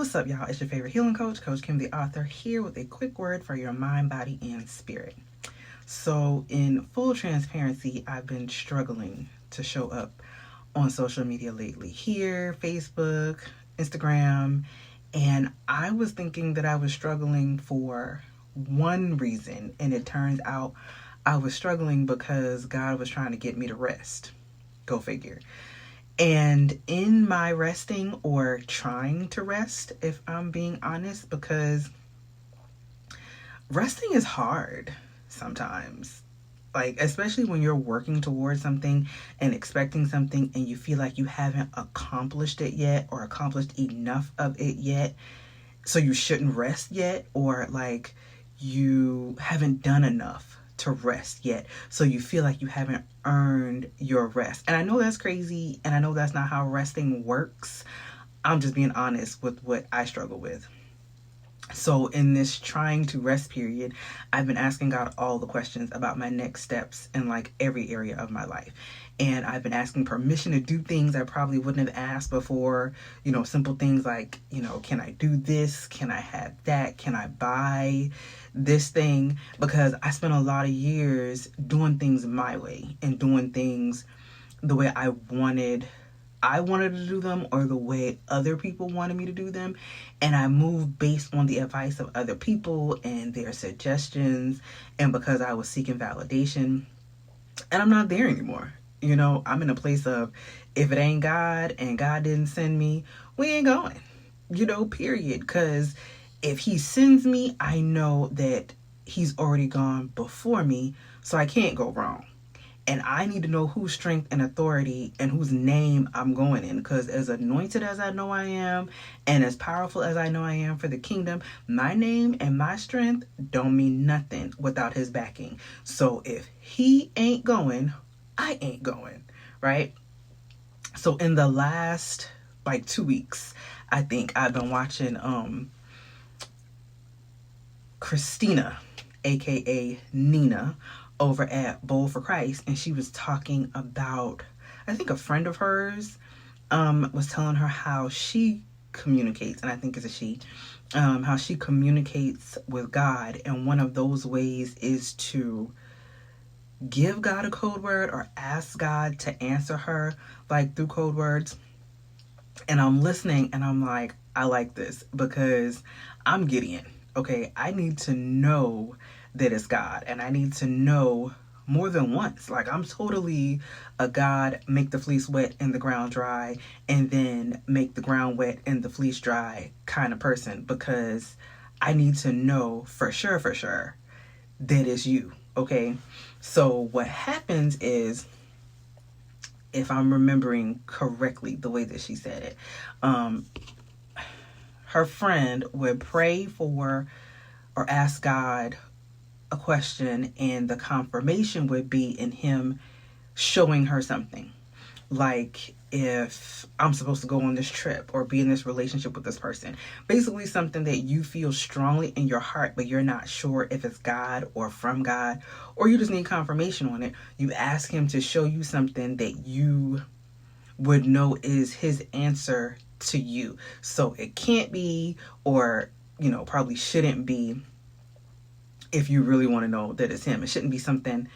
What's up, y'all? It's your favorite healing coach, Coach Kim, the author, here with a quick word for your mind, body, and spirit. So, in full transparency, I've been struggling to show up on social media lately. Here, Facebook, Instagram, and I was thinking that I was struggling for one reason, and it turns out I was struggling because God was trying to get me to rest. Go figure. And in my resting, or trying to rest, if I'm being honest, because resting is hard sometimes. Like, especially when you're working towards something and expecting something and you feel like you haven't accomplished it yet or accomplished enough of it yet. So you shouldn't rest yet, or like you haven't done enough to rest yet, so you feel like you haven't earned your rest. And I know that's crazy, and I know that's not how resting works. I'm just being honest with what I struggle with. So in this trying to rest period, I've been asking God all the questions about my next steps in like every area of my life. And I've been asking permission to do things I probably wouldn't have asked before. Simple things like, can I do this? Can I have that? Can I buy this thing? Because I spent a lot of years doing things my way and doing things the way I wanted to do them, or the way other people wanted me to do them. And I moved based on the advice of other people and their suggestions, and because I was seeking validation. And I'm not there anymore. I'm in a place of, if it ain't God and God didn't send me, we ain't going, period. Because if he sends me, I know that he's already gone before me, so I can't go wrong. And I need to know whose strength and authority and whose name I'm going in. Because as anointed as I know I am, and as powerful as I know I am for the kingdom, my name and my strength don't mean nothing without his backing. So if he ain't going, I ain't going, right? So in the last 2 weeks, I think I've been watching Christina, aka Nina, over at Bold for Christ, and she was talking about, I think a friend of hers was telling her how she communicates, and I think it's a she, how she communicates with God, and one of those ways is to give God a code word or ask God to answer her like through code words. And I'm listening and I'm like, I like this, because I'm Gideon. Okay, I need to know that it's God, and I need to know more than once. Like, I'm totally a God, make the fleece wet and the ground dry, and then make the ground wet and the fleece dry kind of person, because I need to know for sure that it's you. Okay, so what happens is, if I'm remembering correctly the way that she said it, her friend would pray for or ask God a question, and the confirmation would be in him showing her something. Like, if I'm supposed to go on this trip or be in this relationship with this person. Basically something that you feel strongly in your heart, but you're not sure if it's God or from God, or you just need confirmation on it. You ask him to show you something that you would know is his answer to you. So it can't be, or, probably shouldn't be, if you really want to know that it's him. It shouldn't be something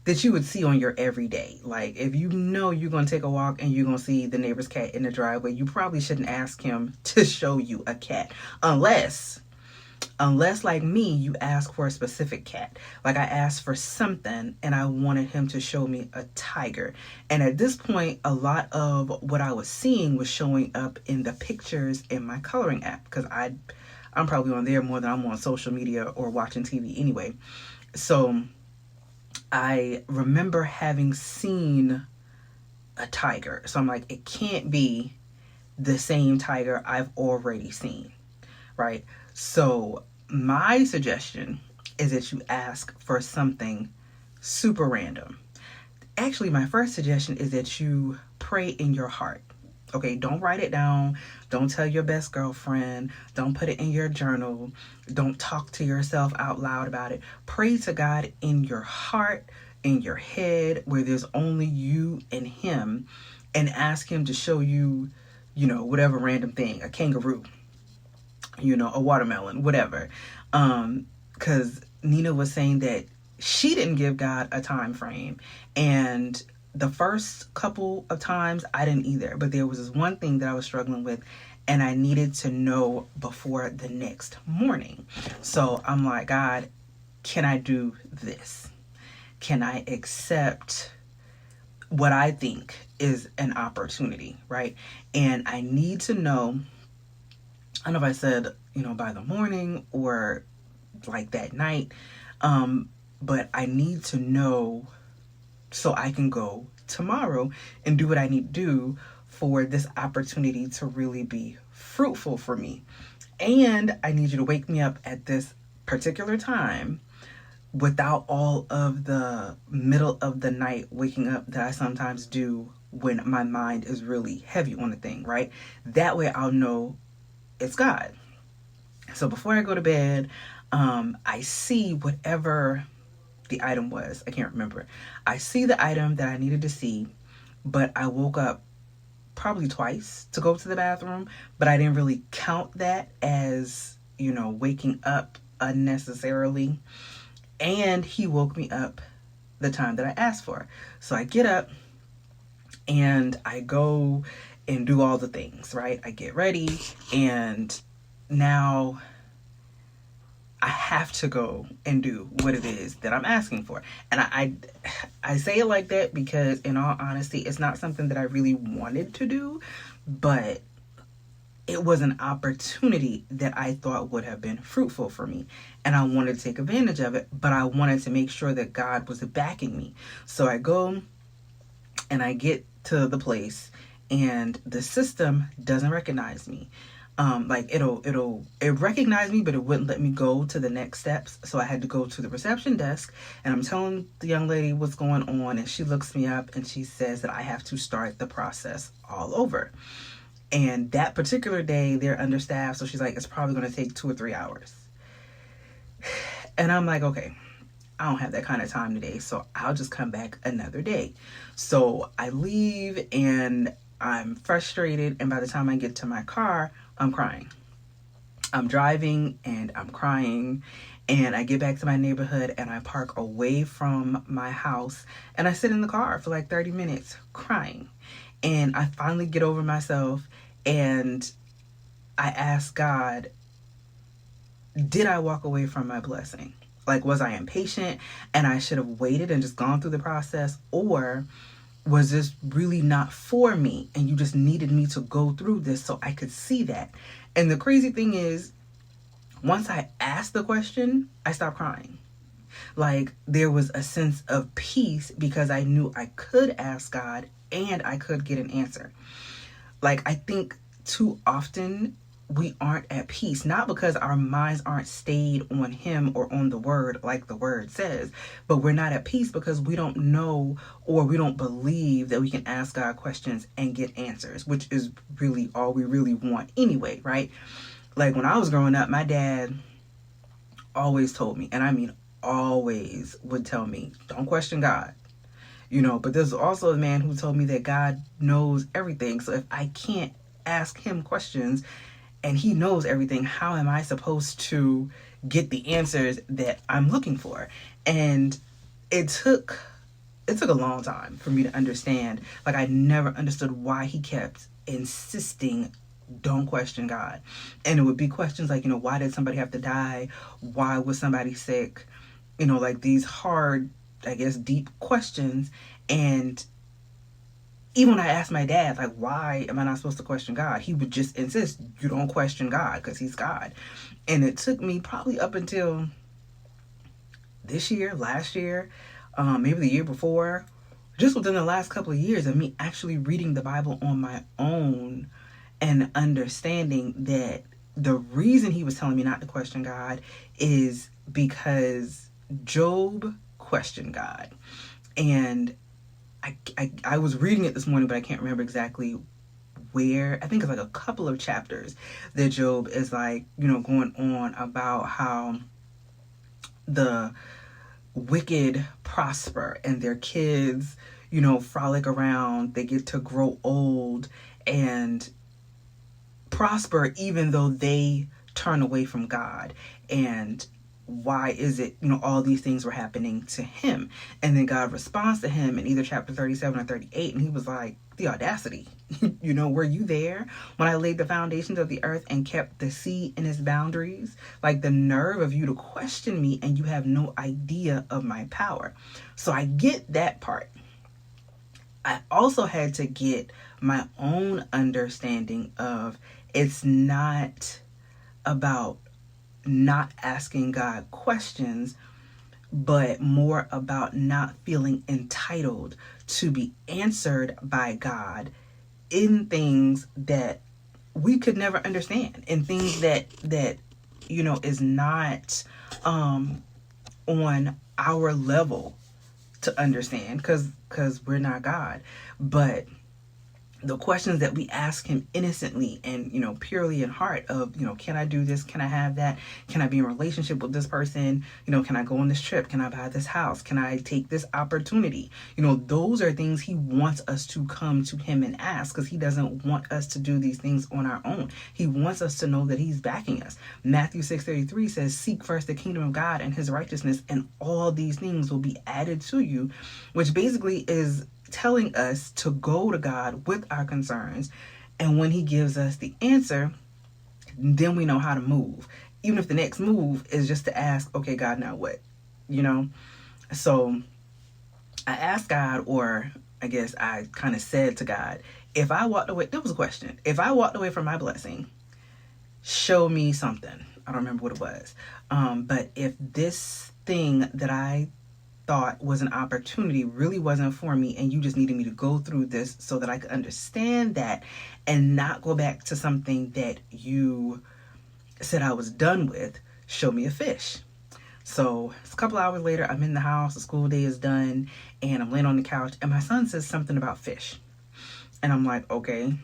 that you would see on your everyday. Like, if you know you're going to take a walk and you're going to see the neighbor's cat in the driveway, you probably shouldn't ask him to show you a cat. Unless like me, you ask for a specific cat. Like, I asked for something and I wanted him to show me a tiger. And at this point, a lot of what I was seeing was showing up in the pictures in my coloring app, because I'm probably on there more than I'm on social media or watching TV anyway. So I remember having seen a tiger. So I'm like, it can't be the same tiger I've already seen, right? So my suggestion is that you ask for something super random. Actually, my first suggestion is that you pray in your heart. Okay, don't write it down. Don't tell your best girlfriend. Don't put it in your journal. Don't talk to yourself out loud about it. Pray to God in your heart, in your head, where there's only you and him, and ask him to show you, whatever random thing, a kangaroo, a watermelon, whatever. Because Nina was saying that she didn't give God a time frame. And the first couple of times I didn't either. But there was this one thing that I was struggling with, and I needed to know before the next morning. So I'm like, God, can I do this? Can I accept what I think is an opportunity, right? And I need to know, I don't know if I said, by the morning or like that night, but I need to know so I can go tomorrow and do what I need to do for this opportunity to really be fruitful for me. And I need you to wake me up at this particular time without all of the middle of the night waking up that I sometimes do when my mind is really heavy on the thing, right? That way I'll know it's God. So before I go to bed, I see whatever the item was. I can't remember. I see the item that I needed to see, but I woke up probably twice to go to the bathroom, but I didn't really count that as, waking up unnecessarily. And he woke me up the time that I asked for. So I get up and I go and do all the things, right? I get ready, and now I have to go and do what it is that I'm asking for. And I say it like that because, in all honesty, it's not something that I really wanted to do, but it was an opportunity that I thought would have been fruitful for me. And I wanted to take advantage of it, but I wanted to make sure that God was backing me. So I go and I get to the place, and the system doesn't recognize me. It recognized me, but it wouldn't let me go to the next steps. So I had to go to the reception desk, and I'm telling the young lady what's going on, and she looks me up and she says that I have to start the process all over. And that particular day, they're understaffed, so she's like, it's probably going to take 2 or 3 hours. And I'm like, okay, I don't have that kind of time today, so I'll just come back another day. So I leave, and I'm frustrated, and by the time I get to my car, I'm crying. I'm driving, and I'm crying, and I get back to my neighborhood, and I park away from my house, and I sit in the car for like 30 minutes crying. And I finally get over myself, and I ask God, did I walk away from my blessing? Like, was I impatient and I should have waited and just gone through the process? Or was this really not for me and you just needed me to go through this so I could see that? And the crazy thing is, once I asked the question, I stopped crying. Like, there was a sense of peace because I knew I could ask God and I could get an answer. Like, I think too often we aren't at peace, not because our minds aren't stayed on him or on the word like the word says, but we're not at peace because we don't know or we don't believe that we can ask God questions and get answers, which is really all we really want anyway, right? Like, when I was growing up, my dad always told me, and I mean always would tell me, don't question God. But there's also a man who told me that God knows everything. So if I can't ask him questions and he knows everything, how am I supposed to get the answers that I'm looking for? And it took a long time for me to understand. Like, I never understood why he kept insisting, don't question God. And it would be questions like, why did somebody have to die? Why was somebody sick? Like these hard, I guess, deep questions. And even when I asked my dad, like, why am I not supposed to question God? He would just insist, you don't question God because he's God. And it took me probably up until this year, last year, maybe the year before, just within the last couple of years of me actually reading the Bible on my own and understanding that the reason he was telling me not to question God is because Job questioned God. And I was reading it this morning, but I can't remember exactly where. I think it's like a couple of chapters that Job is like, going on about how the wicked prosper and their kids, frolic around. They get to grow old and prosper even though they turn away from God, and why is it, all these things were happening to him? And then God responds to him in either chapter 37 or 38, and he was like, the audacity. Were you there when I laid the foundations of the earth and kept the sea in its boundaries? Like, the nerve of you to question me, and you have no idea of my power. So I get that part. I also had to get my own understanding of, it's not about not asking God questions, but more about not feeling entitled to be answered by God in things that we could never understand, in things that is not on our level to understand, because we're not God. But the questions that we ask him innocently and, purely in heart of, can I do this? Can I have that? Can I be in a relationship with this person? Can I go on this trip? Can I buy this house? Can I take this opportunity? Those are things he wants us to come to him and ask, because he doesn't want us to do these things on our own. He wants us to know that he's backing us. Matthew 6:33 says, seek first the kingdom of God and his righteousness, and all these things will be added to you, which basically is telling us to go to God with our concerns, and when he gives us the answer, then we know how to move, even if the next move is just to ask, okay, God, now what? So I asked God, or I guess I kind of said to God, if I walked away, there was a question, if I walked away from my blessing, show me something. I don't remember what it was, but if this thing that I thought was an opportunity really wasn't for me, and you just needed me to go through this so that I could understand that and not go back to something that you said I was done with, show me a fish. So it's a couple hours later, I'm in the house, the school day is done, and I'm laying on the couch, and my son says something about fish. And I'm like, okay,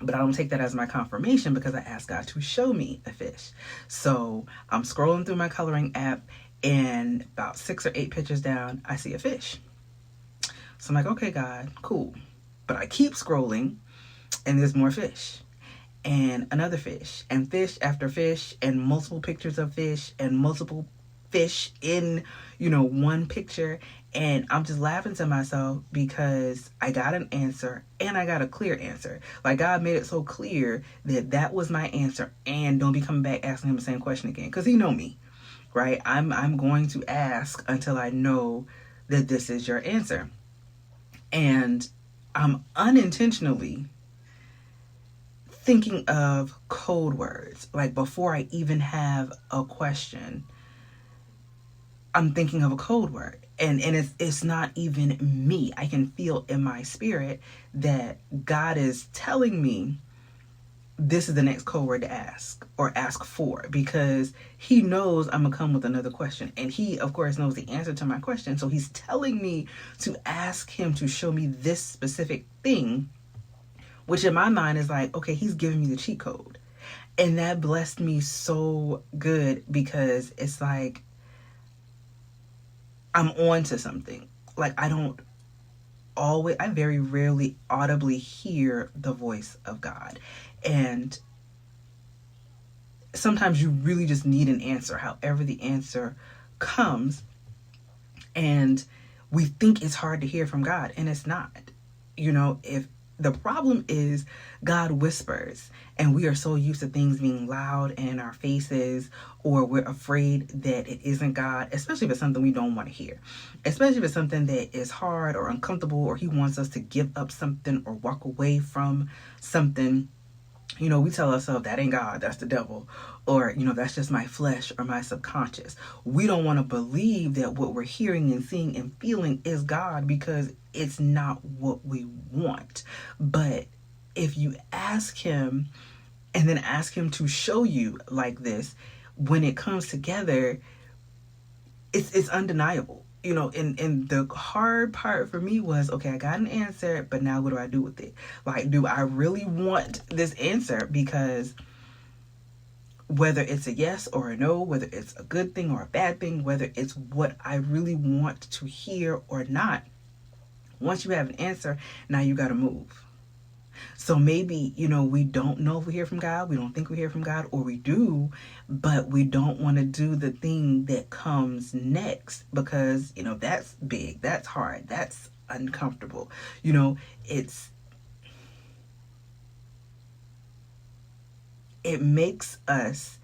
but I don't take that as my confirmation, because I asked God to show me a fish. So I'm scrolling through my coloring app, and about 6 or 8 pictures down, I see a fish. So I'm like, okay, God, cool. But I keep scrolling, and there's more fish, and another fish, and fish after fish, and multiple pictures of fish, and multiple fish in, one picture. And I'm just laughing to myself, because I got an answer, and I got a clear answer. Like, God made it so clear that that was my answer, and don't be coming back asking him the same question again, because he know me. Right? I'm going to ask until I know that this is your answer. And I'm unintentionally thinking of code words. Like, before I even have a question, I'm thinking of a code word. And it's not even me. I can feel in my spirit that God is telling me this is the next code word to ask, or ask for, because he knows I'm gonna come with another question, and he of course knows the answer to my question. So he's telling me to ask him to show me this specific thing, which in my mind is like, okay, he's giving me the cheat code. And that blessed me so good, because it's like I'm on to something. Like, I very rarely audibly hear the voice of God. And sometimes you really just need an answer, however the answer comes. And we think it's hard to hear from God, and it's not. If the problem is God whispers, and we are so used to things being loud and in our faces, or we're afraid that it isn't God, especially if it's something we don't want to hear, especially if it's something that is hard or uncomfortable, or he wants us to give up something or walk away from something. We tell ourselves that ain't God, that's the devil, or, that's just my flesh or my subconscious. We don't want to believe that what we're hearing and seeing and feeling is God, because it's not what we want. But if you ask him, and then ask him to show you like this, when it comes together, it's undeniable. And the hard part for me was, okay, I got an answer, but now what do I do with it? Like, do I really want this answer? Because whether it's a yes or a no, whether it's a good thing or a bad thing, whether it's what I really want to hear or not, once you have an answer, now you got to move. So maybe, we don't know if we hear from God, we don't think we hear from God, or we do, but we don't want to do the thing that comes next because, that's big, that's hard, that's uncomfortable. It makes us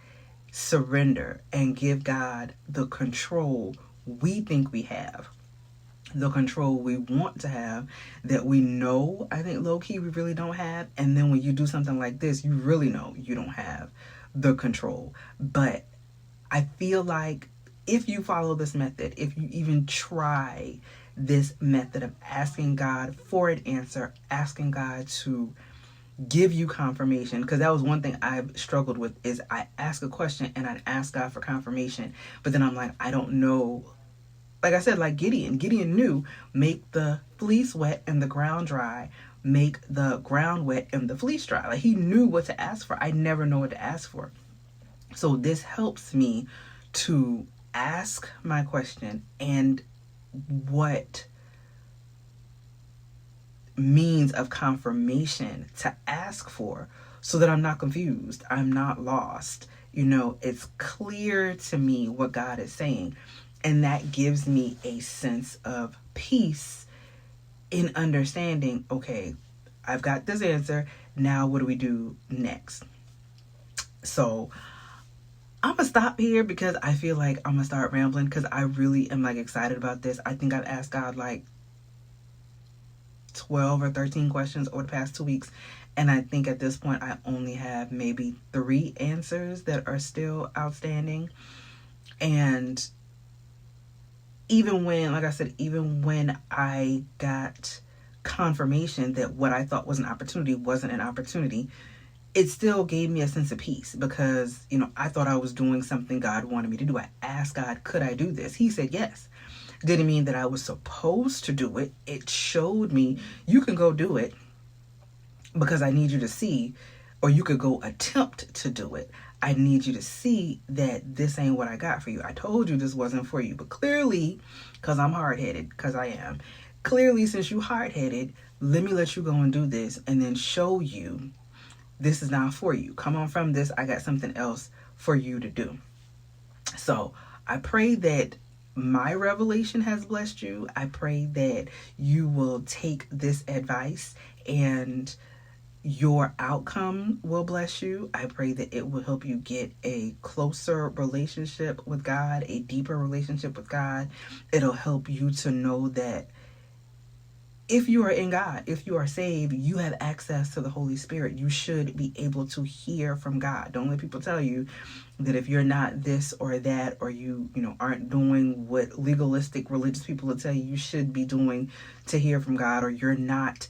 surrender and give God the control we think we have, the control we want to have, that we know, I think low key we really don't have. And then when you do something like this, you really know you don't have the control. But I feel like if you follow this method, if you even try this method of asking God for an answer, asking God to give you confirmation, because that was one thing I've struggled with, is I ask a question and I'd ask God for confirmation, but then I'm like, I don't know. Like I said, like Gideon knew, make the fleece wet and the ground dry, make the ground wet and the fleece dry. Like he knew what to ask for. I never know what to ask for. So this helps me to ask my question and what means of confirmation to ask for, so that I'm not confused, I'm not lost. It's clear to me what God is saying, and that gives me a sense of peace in understanding, okay, I've got this answer, now what do we do next? So I'm gonna stop here because I feel like I'm gonna start rambling, because I really am excited about this. I think I've asked God 12 or 13 questions over the past 2 weeks, and I think at this point I only have maybe 3 answers that are still outstanding. And even when, like I said, even when I got confirmation that what I thought was an opportunity wasn't an opportunity, it still gave me a sense of peace, because I thought I was doing something God wanted me to do. I asked God, could I do this? He said yes. Didn't mean that I was supposed to do it. It showed me, you can go do it because I need you to see, or you could go attempt to do it. I need you to see that this ain't what I got for you. I told you this wasn't for you, but clearly, because I'm hard-headed, because I am, clearly since you hard-headed, let me let you go and do this and then show you this is not for you. Come on from this, I got something else for you to do. So I pray that my revelation has blessed you. I pray that you will take this advice and your outcome will bless you. I pray that it will help you get a closer relationship with God, a deeper relationship with God. It'll help you to know that if you are in God, if you are saved, you have access to the Holy Spirit. You should be able to hear from God. Don't let people tell you that if you're not this or that, or you aren't doing what legalistic religious people will tell you should be doing to hear from God, or you're not,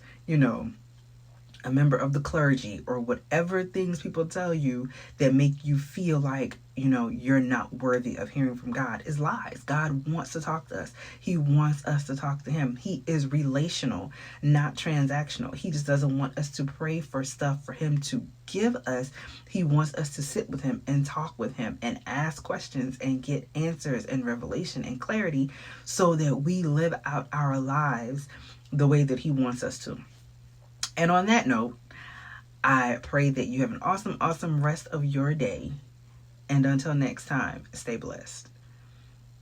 a member of the clergy, or whatever things people tell you that make you feel like, you're not worthy of hearing from God, is lies. God wants to talk to us. He wants us to talk to him. He is relational, not transactional. He just doesn't want us to pray for stuff for him to give us. He wants us to sit with him and talk with him and ask questions and get answers and revelation and clarity, so that we live out our lives the way that he wants us to. And on that note, I pray that you have an awesome, awesome rest of your day. And until next time, stay blessed.